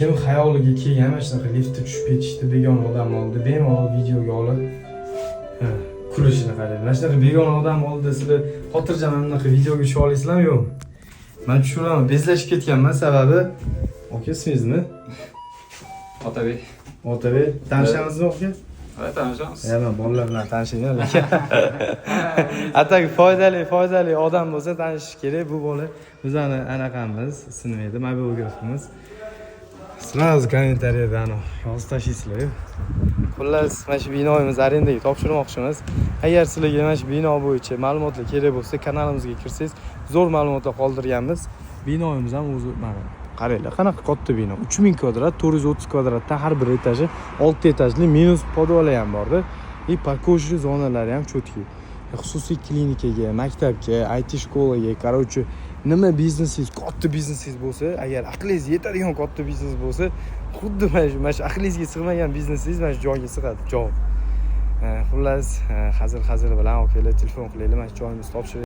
Kim xayoliga kelgan mana shunaqa liftda tushib ketishdi, begona odam oldi, bemalol videoga olib kulishini qarang. Mana shunaqa begona odam oldida sizlar xotirjam bunaqa videoga tusha olasizlarmi yo'qmi? Men tushuraman, bezlashib ketganman, sababi aka ismingizmi? Otabek. Otabek, tanishamizmi aka? Evet, tanishamiz. Men bolalar bilan tanishayman lekin. Atak foydali odam bo'lsa tanishish kerak. Bu bola bizani anaqamiz, ismi edi, mobilografimiz. Sразу kommentariyada yozib tashlaysizlar. Xullas, mana shu binoyimiz arendaga topshirmoqchimiz. Agar sizlarga mana shu bino bo'yicha ma'lumotlar kerak bo'lsa, kanalimizga kirsangiz, zo'r ma'lumotlar qoldirganmiz. Binoyimiz ham o'zi mana qaranglar, qanaqa katta bino. 3000 kvadrat, 430 kvadratdan har bir etaji 6 etajli, minus podvali ham bor-da. И parkovочный zonalari ham cho'tki. Xususiy klinikaga, maktabga, IT shkolaga, короче, nima biznesingiz, katta biznesingiz bo'lsa, agar aqlingiz yetadigan katta biznes bo'lsa, xuddi mana shu aqlingizga sig'magan biznesingiz mana shu joyga sig'adi, joy. Xullas, hazil bilan okalar telefon qilaylik, mana shu joyimizni topshirib